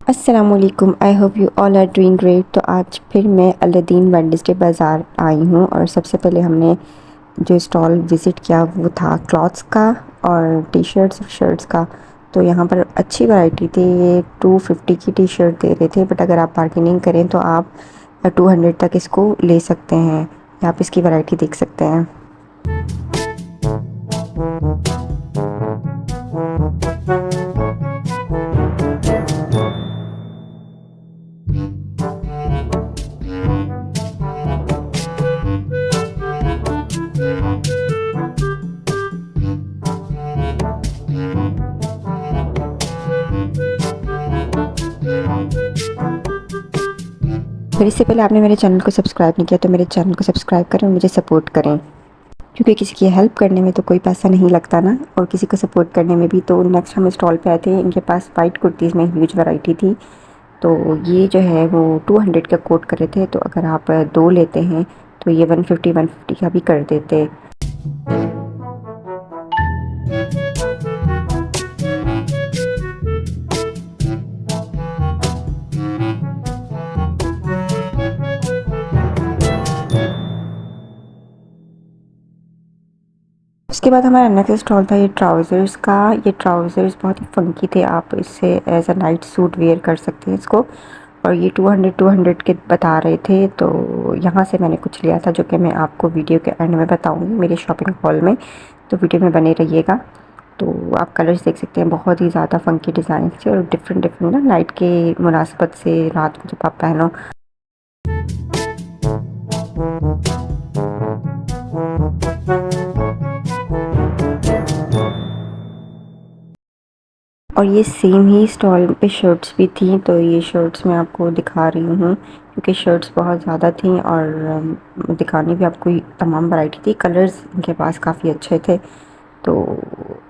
अस्सलामुअलैकुम, I hope you all are doing great. तो आज फिर मैं अलादीन वेडनेसडे बाज़ार आई हूँ और सबसे पहले हमने जो स्टॉल विज़िट किया वो था क्लॉथ्स का और टी शर्ट्स और शर्ट्स का। तो यहाँ पर अच्छी वैरायटी थी। ये 250 की टी शर्ट दे रहे थे, बट अगर आप बार्गेनिंग करें तो आप 200 तक इसको ले सकते हैं। आप इसकी वैरायटी देख सकते हैं। फिर इससे पहले आपने मेरे चैनल को सब्सक्राइब नहीं किया तो मेरे चैनल को सब्सक्राइब करें और मुझे सपोर्ट करें, क्योंकि किसी की हेल्प करने में तो कोई पैसा नहीं लगता ना, और किसी को सपोर्ट करने में भी। तो नेक्स्ट हम स्टॉल पे आए थे, इनके पास वाइट कुर्तीज़ में ह्यूज वैरायटी थी। तो ये जो है वो 200 का कोट कर रहे थे, तो अगर आप दो लेते हैं तो ये 150 का भी कर देते। उसके बाद हमारा नेक्स्ट स्टॉल था ये ट्राउज़र्स का। ये ट्राउज़र्स बहुत ही फंकी थे, आप इससे as a night suit wear कर सकते हैं इसको। और ये 200 के बता रहे थे, तो यहाँ से मैंने कुछ लिया था जो कि मैं आपको वीडियो के एंड में बताऊँगी मेरे शॉपिंग हॉल में। तो वीडियो में बने रहिएगा। तो आप कलर्स देख सकते हैं, बहुत ही ज़्यादा फंकी डिज़ाइन थे और डिफरेंट डिफरेंट ना नाइट के मुनासिबत से रात को जब आप पहनो। और ये सेम ही स्टॉल पे शर्ट्स भी थी, तो ये शर्ट्स मैं आपको दिखा रही हूँ क्योंकि शर्ट्स बहुत ज़्यादा थी और दिखाने भी आपको तमाम वैरायटी थी। कलर्स इनके पास काफ़ी अच्छे थे। तो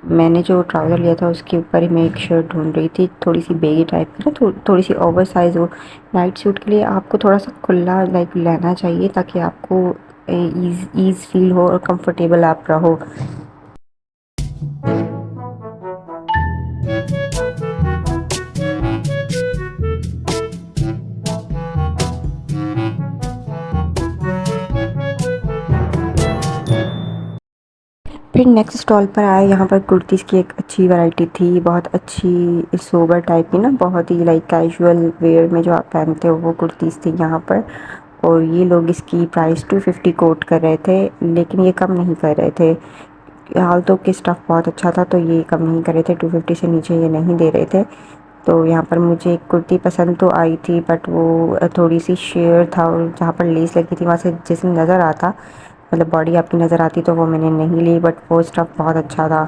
मैंने जो ट्राउज़र लिया था उसके ऊपर ही मैं एक शर्ट ढूंढ रही थी, थोड़ी सी बेगी टाइप की ना, थोड़ी सी ओवर साइज़ हो। नाइट सूट के लिए आपको थोड़ा सा खुला लाइक लेना चाहिए ताकि आपको ईज़ फील हो और कंफर्टेबल आप रहो। फिर नेक्स्ट स्टॉल पर आए, यहाँ पर कुर्तीज़ की एक अच्छी वैरायटी थी, बहुत अच्छी सोबर टाइप की ना, बहुत ही लाइक कैजुअल वेयर में जो आप पहनते हो वो कुर्तीज़ थी यहाँ पर। और ये लोग इसकी प्राइस 250 कोट कर रहे थे, लेकिन ये कम नहीं कर रहे थे। हाल तो कि स्टफ़ बहुत अच्छा था तो ये कम नहीं कर रहे थे, 250 से नीचे ये नहीं दे रहे थे। तो यहाँ पर मुझे एक कुर्ती पसंद तो आई थी, बट वो थोड़ी सी शेयर था और जहाँ पर लेस लगी थी वहाँ से जिस्म नज़र आता, मतलब बॉडी आपकी नज़र आती, तो वो मैंने नहीं ली। बट वो स्टफ़ बहुत अच्छा था।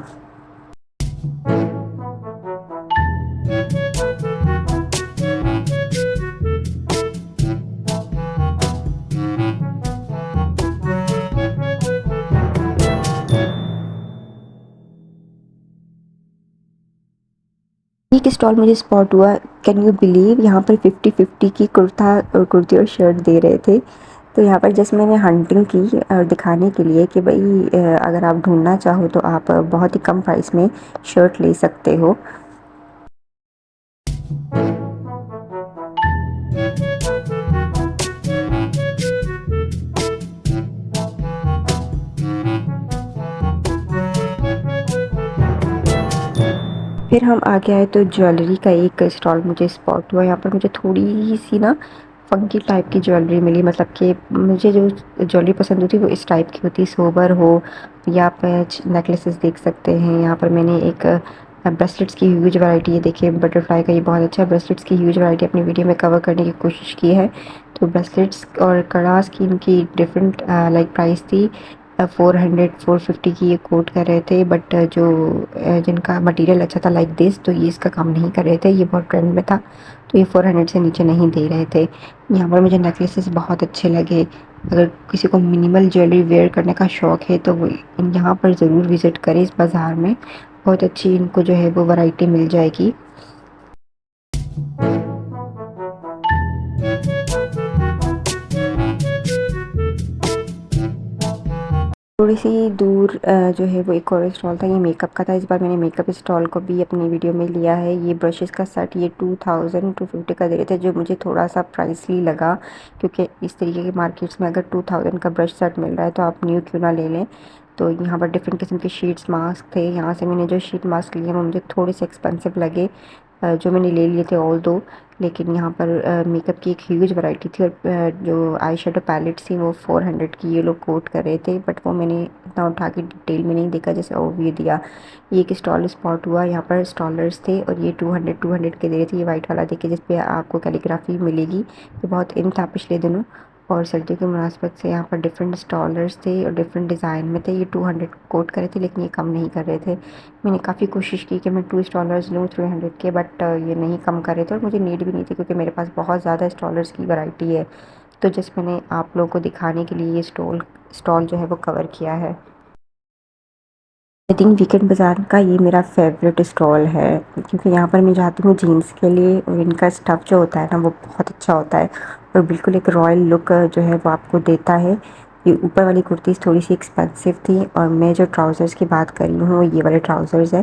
एक स्टॉल मुझे स्पॉट हुआ, कैन यू बिलीव, यहाँ पर 50-50 की कुर्ती और शर्ट दे रहे थे। तो यहाँ पर जस्ट मैंने हंटिंग की और दिखाने के लिए कि भाई अगर आप ढूंढना चाहो तो आप बहुत ही कम प्राइस में शर्ट ले सकते हो। फिर हम आगे आए तो ज्वेलरी का एक स्टॉल मुझे स्पॉट हुआ। यहाँ पर मुझे थोड़ी सी ना फंकी टाइप की ज्वेलरी मिली, मतलब कि मुझे जो ज्वेलरी पसंद होती है वो इस टाइप की होती, सोबर हो। या आप नेकलेसेस देख सकते हैं। यहाँ पर मैंने एक ब्रेसलेट्स की ह्यूज वैरायटी, ये देखिए बटरफ्लाई का, ये बहुत अच्छा ब्रेसलेट्स की ह्यूज वैरायटी अपनी वीडियो में कवर करने की कोशिश की है। तो ब्रेसलेट्स और कड़ास की इनकी डिफरेंट लाइक प्राइस थी। 400-450 की ये कोट कर रहे थे, बट जो जिनका मटेरियल अच्छा था लाइक दिस, तो ये इसका काम नहीं कर रहे थे, ये बहुत ट्रेंड में था, तो ये 400 से नीचे नहीं दे रहे थे। यहाँ पर मुझे नेकलेसेस बहुत अच्छे लगे। अगर किसी को मिनिमल ज्वेलरी वेयर करने का शौक़ है तो वो यहाँ पर ज़रूर विज़िट करें, इस बाज़ार में बहुत अच्छी इनको जो है वो वैरायटी मिल जाएगी। थोड़ी सी दूर जो है वो एक और स्टॉल था, ये मेकअप का था। इस बार मैंने मेकअप स्टॉल को भी अपनी वीडियो में लिया है। ये ब्रशेस का सेट ये 2250 का दे रहे थे, जो मुझे थोड़ा सा प्राइसली लगा, क्योंकि इस तरीके के मार्केट्स में अगर 2000 का ब्रश सेट मिल रहा है तो आप न्यू क्यों ना ले लें। तो यहाँ पर डिफरेंट किस्म के शीट्स मास्क थे। यहाँ से मैंने जो शीट मास्क लिए वो मुझे थोड़े से एक्सपेंसिव लगे, जो मैंने ले लिए थे ऑल दो। लेकिन यहाँ पर मेकअप की एक ह्यूज वैरायटी थी, और जो आई शेडो पैलेट्स थी वो 400 की ये लोग कोट कर रहे थे, बट वो मैंने इतना उठा के डिटेल में नहीं देखा जैसे ओवरव्यू दिया। ये एक स्टॉल स्पॉट हुआ, यहाँ पर स्टॉलर्स थे और ये 200 के दे रहे थे। ये वाइट वाला देखिए जिस पे आपको कैलीग्राफी मिलेगी, ये बहुत इन था पिछले दिनों। और सर्दियों की मुनासबत से यहाँ पर डिफरेंट स्टॉलर्स थे और डिफरेंट डिज़ाइन में थे। ये 200 कोट कर रहे थे, लेकिन ये कम नहीं कर रहे थे। मैंने काफ़ी कोशिश की कि मैं 2 स्टॉलर्स लूँ 300 के, बट ये नहीं कम कर रहे थे और मुझे नीड भी नहीं थी, क्योंकि मेरे पास बहुत ज़्यादा स्टॉलर्स की वैरायटी है। तो जस्ट मैंने आप लोगों को दिखाने के लिए ये स्टॉल जो है वो कवर किया है। आई थिंक वीकेंड बाज़ार का ये मेरा फेवरेट स्टॉल है, क्योंकि यहाँ पर मैं जाती हूँ जीन्स के लिए, और इनका स्टफ़ जो होता है ना वो बहुत अच्छा होता है और बिल्कुल एक रॉयल लुक जो है वो आपको देता है। ये ऊपर वाली कुर्तीज़ थोड़ी सी एक्सपेंसिव थी, और मैं जो ट्राउज़र्स की बात कर रही हूँ ये वाले ट्राउज़र्स है।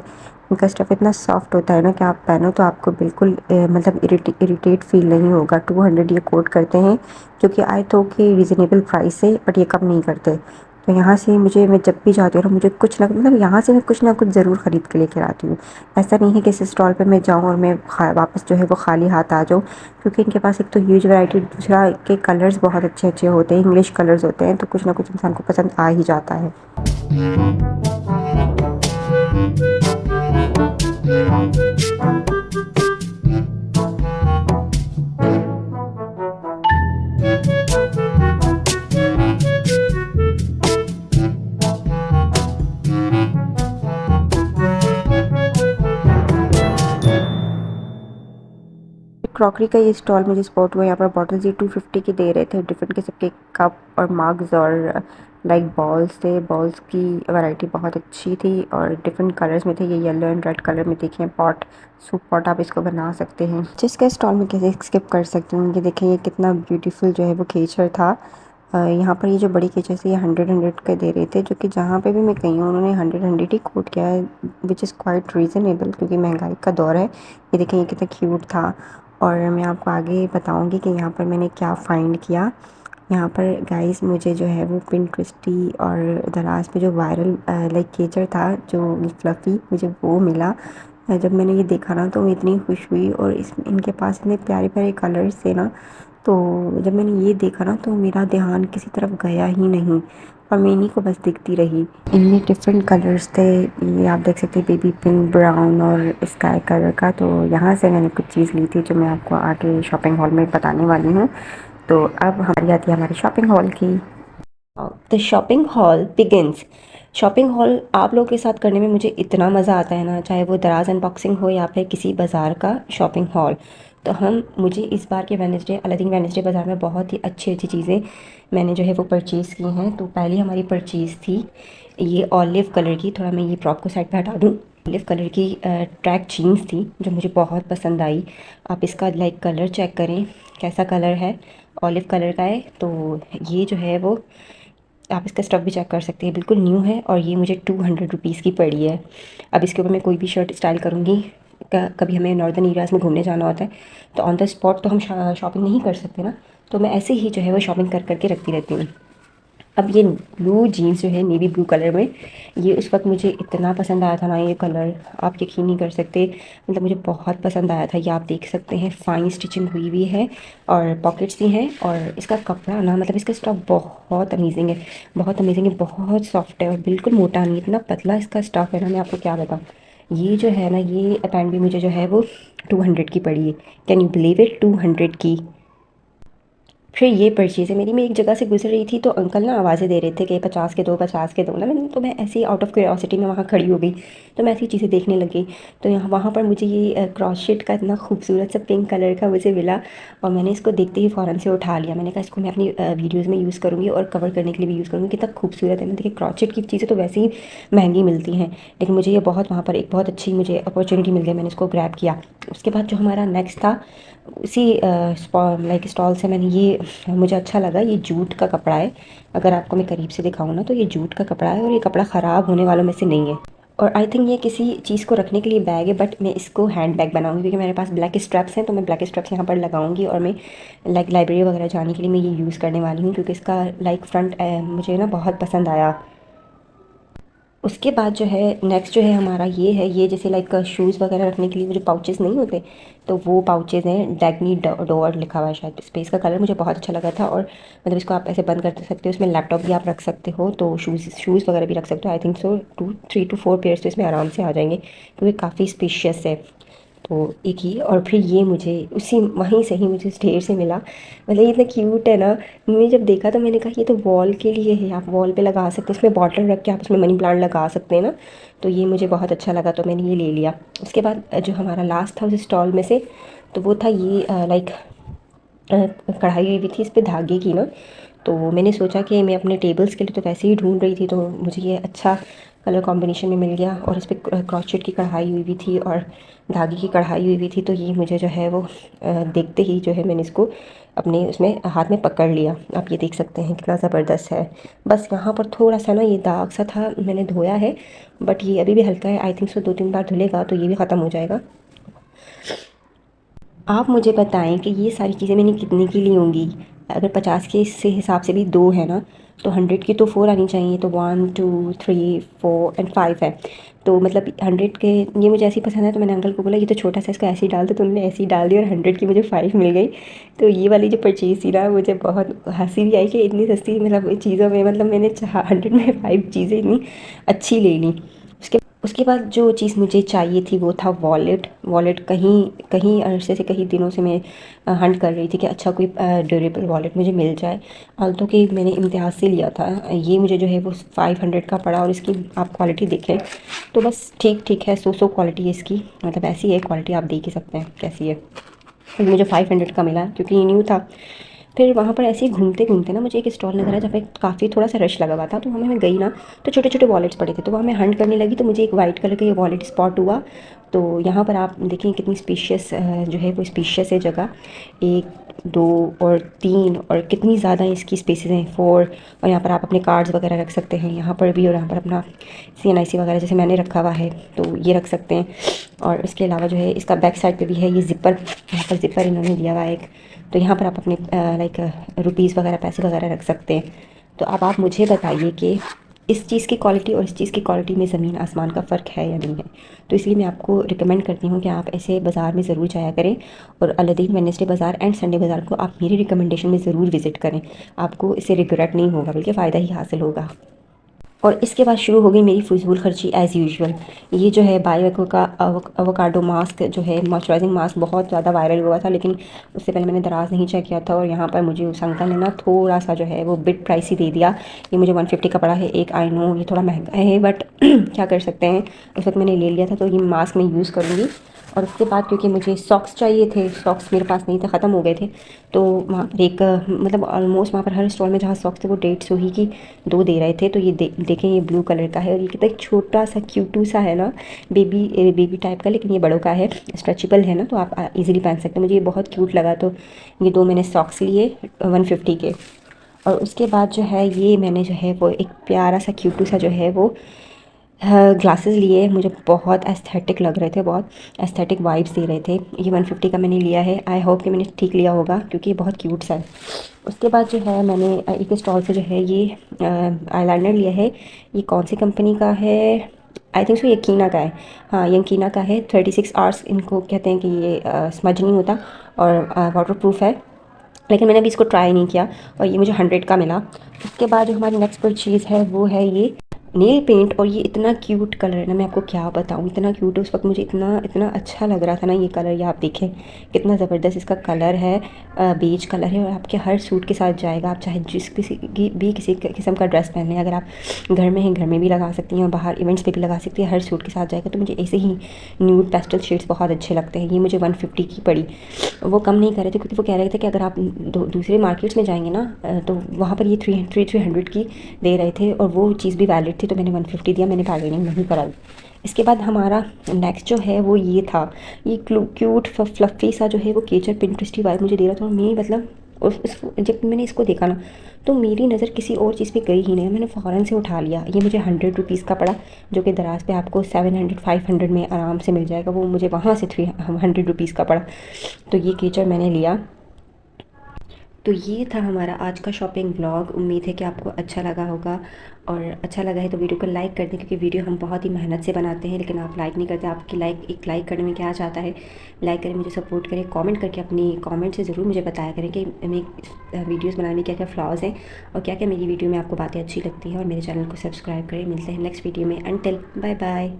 इनका स्टफ़ इतना सॉफ्ट होता है ना कि आप पहनो तो आपको बिल्कुल मतलब इरिटेट फील नहीं होगा। 200 ये कोट करते हैं, जो कि आई थॉट कि रीज़नेबल प्राइस है, बट ये कम नहीं करते। तो यहाँ से मुझे, मैं जब भी जाती हूँ ना, मुझे कुछ ना मतलब यहाँ से मैं कुछ ना कुछ ज़रूर ख़रीद के लेकर आती हूँ। ऐसा नहीं है कि इस स्टॉल पे मैं जाऊँ और मैं वापस जो है वो खाली हाथ आ जाऊँ, क्योंकि इनके पास एक तो ह्यूज वैरायटी, दूसरा के कलर्स बहुत अच्छे अच्छे होते हैं, इंग्लिश कलर्स होते हैं, तो कुछ ना कुछ इंसान को पसंद आ ही जाता है। क्रॉकरी का ये स्टॉल मुझे स्पॉट हुआ। यहाँ पर बॉटल्स ये 250 की दे रहे थे। डिफरेंट किस्म के कप और मग्स और लाइक बॉल्स थे। बॉल्स की वैरायटी बहुत अच्छी थी और डिफरेंट कलर्स में थे। ये येलो एंड रेड कलर में देखिए, पॉट सूप पॉट आप इसको बना सकते हैं। जिसका स्टॉल में कैसे स्किप कर सकती हूँ। ये देखें, ये कितना ब्यूटीफुल जो है वो केचर था। यहाँ पर ये जो बड़ी केचर से ये 100 का दे रहे थे, जो कि जहाँ पे भी मैं गई हूँ उन्होंने 100 ही कोट किया है, विच इज़ क्वाइट रीज़नेबल, क्योंकि महंगाई का दौर है। ये देखें, ये कितना क्यूट था। और मैं आपको आगे बताऊंगी कि यहाँ पर मैंने क्या फ़ाइंड किया। यहाँ पर गाइस मुझे जो है वो पिंटरेस्टी और दराज पे जो वायरल लाइक केचर था जो फ्लफ़ी, मुझे वो मिला। जब मैंने ये देखा ना तो मैं इतनी खुश हुई, और इस इनके पास इतने प्यारे प्यारे कलर्स थे ना, तो जब मैंने ये देखा ना तो मेरा ध्यान किसी तरफ गया ही नहीं, और मैं इन्हीं को बस देखती रही। इनमें डिफरेंट कलर्स थे, ये आप देख सकते हैं, बेबी पिंक, ब्राउन और स्काई कलर का। तो यहाँ से मैंने कुछ चीज़ ली थी जो मैं आपको आगे शॉपिंग हॉल में बताने वाली हूँ। तो अब हमारी आती है हमारी शॉपिंग हॉल की। The shopping hall begins. Shopping hall आप लोगों के साथ करने में मुझे इतना मज़ा आता है ना, चाहे वो दराज अनबॉक्सिंग हो या फिर किसी बाज़ार का शॉपिंग हॉल। तो मुझे इस बार के वेडनेसडे, अलादीन वेडनेसडे बाज़ार में बहुत ही अच्छी अच्छी चीज़ें मैंने जो है वो परचेज़ की हैं। तो पहली हमारी परचेज़ थी ये ऑलिव कलर की, थोड़ा मैं ये प्रॉप को साइड पे हटा दूँ। ऑलिव कलर की ट्रैक जीन्स थी जो मुझे बहुत पसंद आई। आप इसका लाइक कलर चेक करें कैसा कलर है, ऑलिव कलर का है। तो ये जो है वो आप इसका स्टफ़ भी चेक कर सकते हैं, बिल्कुल न्यू है, और ये मुझे 200 रुपीज़ की पड़ी है। अब इसके ऊपर मैं कोई भी शर्ट स्टाइल करूँगी, कभी हमें नॉर्दर्न एरियाज़ में घूमने जाना होता है तो ऑन द स्पॉट तो हम शॉपिंग नहीं कर सकते ना, तो मैं ऐसे ही जो है वो शॉपिंग कर करके रखती रहती हूँ। अब ये ब्लू जीन्स जो है नेवी ब्लू कलर में, ये उस वक्त मुझे इतना पसंद आया था ना, ये कलर आप यकीन नहीं कर सकते, मतलब मुझे बहुत पसंद आया था। ये आप देख सकते हैं फाइन स्टिचिंग हुई हुई है और पॉकेट्स भी हैं, और इसका कपड़ा ना मतलब इसका स्टफ़ बहुत अमेजिंग है, बहुत अमेजिंग है, बहुत सॉफ्ट है और बिल्कुल मोटा नहीं, इतना पतला इसका स्टफ़ है ना, मैं आपको क्या बताऊँ। ये जो है ना, ये पैंट भी मुझे जो है वो 200 की पड़ी है। कैन यू बिलीव इट, 200 की। फिर ये परचेज़ है मेरी, मैं एक जगह से गुजर रही थी तो अंकल ना आवाज़ें दे रहे थे कि 50 के दो, 50 के दो ना। मैं ऐसे ही आउट ऑफ क्यूरियोसिटी में वहाँ खड़ी हो गई, तो मैं ऐसी चीज़ें देखने लग गई। तो वहाँ पर मुझे ये क्रॉस का इतना खूबसूरत सा पिंक कलर का मुझे मिला, और मैंने इसको देखते ही फ़ौरन से उठा लिया। मैंने कहा इसको मैं अपनी वीडियोज़ में यूज़ करूँगी और कवर करने के लिए भी यूज़ करूँगी, कितना खूबसूरत है ना। देखिए क्रॉस की चीज़ें तो वैसे ही महंगी मिलती हैं, लेकिन मुझे ये बहुत वहाँ पर एक बहुत अच्छी मुझे अपॉर्चुनिटी मिल गई, मैंने इसको ग्रैब किया। उसके बाद जो हमारा नेक्स्ट था, उसी लाइक स्टॉल से मैंने ये मुझे अच्छा लगा। ये जूट का कपड़ा है, अगर आपको मैं करीब से दिखाऊँ ना तो ये जूट का कपड़ा है और ये कपड़ा ख़राब होने वालों में से नहीं है। और आई थिंक ये किसी चीज़ को रखने के लिए बैग है, बट मैं इसको हैंड बैग बनाऊँगी क्योंकि मेरे पास ब्लैक स्ट्रैप्स हैं, तो मैं ब्लैक स्ट्रैप्स यहाँ पर लगाऊंगी और मैं लाइक लाइब्रेरी वगैरह जाने के लिए मैं ये यूज़ करने वाली हूँ क्योंकि इसका लाइक फ्रंट मुझे ना बहुत पसंद आया। उसके बाद जो है नेक्स्ट जो है हमारा ये है, ये जैसे लाइक शूज़ वगैरह रखने के लिए वो जो पाउचेज़ नहीं होते, तो वो पाउचेज़ हैं। डैगनी डोर लिखा हुआ है शायद इस पे। इसका कलर मुझे बहुत अच्छा लगा था और मतलब इसको आप ऐसे बंद कर सकते हो, इसमें लैपटॉप भी आप रख सकते हो, तो शूज़ वगैरह भी रख सकते हो। I think so 3 to 4 pairs तो इसमें आराम से आ जाएंगे क्योंकि काफ़ी स्पेशियस है। तो एक ही, और फिर ये मुझे उसी वहीं से ही मुझे ढेर से मिला। मतलब ये इतना क्यूट है ना, मैंने जब देखा तो मैंने कहा ये तो वॉल के लिए है, आप वॉल पे लगा सकते हैं, इसमें बॉटल रख के आप उसमें मनी प्लांट लगा सकते हैं ना। तो ये मुझे बहुत अच्छा लगा तो मैंने ये ले लिया। उसके बाद जो हमारा लास्ट था उस स्टॉल में से, तो वो था ये लाइक कढ़ाई हुई भी थी इस पर धागे की ना। तो मैंने सोचा कि मैं अपने टेबल्स के लिए तो वैसे ही ढूंढ रही थी, तो मुझे ये अच्छा कलर कॉम्बिनेशन में मिल गया और इस पर क्रॉचेट की कढ़ाई हुई भी थी और धागे की कढ़ाई हुई भी थी। तो ये मुझे जो है वो देखते ही जो है मैंने इसको अपने उसमें हाथ में पकड़ लिया। आप ये देख सकते हैं कितना ज़बरदस्त है। बस यहाँ पर थोड़ा सा ना ये दाग सा था, मैंने धोया है बट ये अभी भी हल्का है। आई थिंक सो 2-3 बार धुलेगा तो ये भी ख़त्म हो जाएगा। आप मुझे बताएं कि ये सारी चीज़ें मैंने कितने की ली होंगी। अगर 50 के से हिसाब से भी दो है ना, तो 100 की तो 4 आनी चाहिए, तो 1 2 3 4 एंड 5 है। तो मतलब 100 के ये मुझे ऐसी पसंद है, तो मैंने अंकल को बोला ये तो छोटा सा इसको ऐसे ही डाल दो, तो उन्होंने ऐसे ही डाल दिया और 100 की मुझे 5 मिल गई। तो ये वाली जो परचेज़ थी ना, मुझे बहुत हंसी भी आई कि इतनी सस्ती मतलब चीज़ों में, मतलब मैंने 100 में 5 चीज़ें इतनी अच्छी ले ली। उसके बाद जो चीज़ मुझे चाहिए थी वो था वॉलेट। वॉलेट कहीं कहीं अरसे से, कहीं दिनों से मैं हंट कर रही थी कि अच्छा कोई ड्यूरेबल वॉलेट मुझे मिल जाए। आल्तो कि मैंने इम्तियाज़ से लिया था, ये मुझे जो है वो 500 का पड़ा और इसकी आप क्वालिटी देखें तो बस ठीक ठीक है, सो क्वालिटी है इसकी, मतलब ऐसी है क्वालिटी, आप देख ही सकते हैं कैसी है। फिर मुझे 500 का मिला क्योंकि ये न्यू था। फिर वहाँ पर ऐसे ही घूमते घूमते ना मुझे एक स्टॉल नज़र आया जहाँ पे काफ़ी थोड़ा सा रश लगा हुआ था, तो वहाँ मैं गई ना, तो छोटे छोटे वॉलेट्स पड़े थे, तो वहाँ मैं हंट करने लगी तो मुझे एक वाइट कलर का ये वॉलेट स्पॉट हुआ। तो यहाँ पर आप देखें कितनी स्पेशियस जो है वो स्पेशियस है जगह, 1 2 और 3, और कितनी ज़्यादा इसकी स्पेसेस हैं 4। और यहाँ पर आप अपने कार्ड्स वगैरह रख सकते हैं यहाँ पर भी, और यहाँ पर अपना CNIC वगैरह जैसे मैंने रखा हुआ है तो ये रख सकते हैं। और इसके अलावा जो है इसका बैक साइड पे भी है ये ज़िपर, यहाँ पर ज़िपर इन्होंने दिया हुआ है एक, तो यहाँ पर आप अपने लाइक रुपीज़ वगैरह पैसे वगैरह रख सकते हैं। तो अब आप मुझे बताइए कि इस चीज़ की क्वालिटी और इस चीज़ की क्वालिटी में ज़मीन आसमान का फ़र्क है या नहीं है। तो इसलिए मैं आपको रिकमेंड करती हूँ कि आप ऐसे बाज़ार में ज़रूर जाया करें, और अलादीन वेडनेसडे बाज़ार एंड संडे बाज़ार को आप मेरी रिकमेंडेशन में ज़रूर विज़िट करें। आपको इससे रिग्रेट नहीं होगा बल्कि फ़ायदा ही हासिल होगा। और इसके बाद शुरू हो गई मेरी फ़िज़ूल खर्ची एज़ यूजुअल। ये जो है बायोको का एवोकाडो मास्क जो है मॉइस्चराइजिंग मास्क बहुत ज़्यादा वायरल हुआ था, लेकिन उससे पहले मैंने दराज़ नहीं चेक किया था और यहाँ पर मुझे उस अंकल ने ना थोड़ा सा जो है वो बिट प्राइस ही दे दिया। ये मुझे 150 का पड़ा है एक। आई नो ये थोड़ा महंगा है बट क्या कर सकते हैं, उस वक्त मैंने ले लिया था, तो ये मास्क मैं यूज़ करूँगी। और उसके बाद क्योंकि मुझे सॉक्स चाहिए थे, सॉक्स मेरे पास नहीं थे, ख़त्म हो गए थे, तो वहाँ पर एक मतलब ऑलमोस्ट वहाँ पर हर स्टॉल में जहाँ सॉक्स थे वो 150 ही की 2 दे रहे थे। तो ये देखें ये ब्लू कलर का है और ये कितना छोटा सा क्यूटू सा है ना, बेबी टाइप का, लेकिन ये बड़ों का है, स्ट्रेचेबल है ना, तो आप इजीली पहन सकते हैं। मुझे ये बहुत क्यूट लगा, तो ये 2 मैंने सॉक्स लिए 150 के। और उसके बाद जो है ये मैंने जो है वो एक प्यारा सा क्यूटू सा जो है वो ग्लासेस लिए, मुझे बहुत एस्थेटिक लग रहे थे, बहुत एस्थेटिक वाइब्स दे रहे थे। ये 150 का मैंने लिया है। आई होप कि मैंने ठीक लिया होगा क्योंकि ये बहुत क्यूट सा है। उसके बाद जो है मैंने एक स्टॉल से जो है ये आईलाइनर लिया है। ये कौन सी कंपनी का है, आई थिंक सो यकीना का है। हाँ यकीना का है, 36 आवर्स इनको कहते हैं कि ये स्मज नहीं होता और वाटर प्रूफ है, लेकिन मैंने अभी इसको ट्राई नहीं किया और ये मुझे 100 का मिला। उसके बाद जो हमारी नेक्स्ट परचेज़ है वो है ये नेल पेंट, और ये इतना क्यूट कलर है ना, मैं आपको क्या बताऊँ, इतना क्यूट है। उस वक्त मुझे इतना इतना अच्छा लग रहा था ना ये कलर, ये आप देखें कितना ज़बरदस्त इसका कलर है, बेज कलर है, और आपके हर सूट के साथ जाएगा। आप चाहे जिस किसी की भी किसी किस्म का ड्रेस पहन लें, अगर आप घर में हैं घर में भी लगा सकती हैं और बाहर इवेंट्स पे भी लगा सकती हैं, हर सूट के साथ जाएगा। तो मुझे ऐसे ही न्यूड पेस्टल शेड्स बहुत अच्छे लगते हैं। ये मुझे 150 की पड़ी। वो कम नहीं कर रहे थे क्योंकि वो कह रहे थे कि अगर आप दूसरे मार्केट्स में जाएंगे ना तो वहाँ पर ये 300 की दे रहे थे और वो चीज़ भी वैलिड थी, तो मैंने 150 दिया, मैंने बार्गेनिंग नहीं कराई। इसके बाद हमारा नेक्स्ट जो है वो ये था, ये क्यूट फ्लफ़ी सा जो है वो केचर पिंटरेस्टी वाइब मुझे दे रहा था, और मैं मतलब और जब मैंने इसको देखा ना तो मेरी नज़र किसी और चीज़ पे गई ही नहीं, मैंने फ़ौरन से उठा लिया। ये मुझे 100 रुपीज़ का पड़ा, जो कि दराज पे आपको 700-500 में आराम से मिल जाएगा। वो मुझे वहाँ से 300 रुपीज़ का पड़ा। तो ये केचर मैंने लिया। तो ये था हमारा आज का शॉपिंग व्लॉग। उम्मीद है कि आपको अच्छा लगा होगा, और अच्छा लगा है तो वीडियो को लाइक कर दें, क्योंकि वीडियो हम बहुत ही मेहनत से बनाते हैं लेकिन आप लाइक नहीं करते। आपकी लाइक करने में क्या जाता है। लाइक करें, मुझे सपोर्ट करें, कमेंट करके अपनी कमेंट से ज़रूर मुझे बताया करें कि मैं वीडियोस बनाने में क्या क्या फ्लॉज़ हैं और क्या क्या मेरी वीडियो में आपको बातें अच्छी लगती हैं। और मेरे चैनल को सब्सक्राइब करें। मिलते हैं नेक्स्ट वीडियो में। Until bye bye.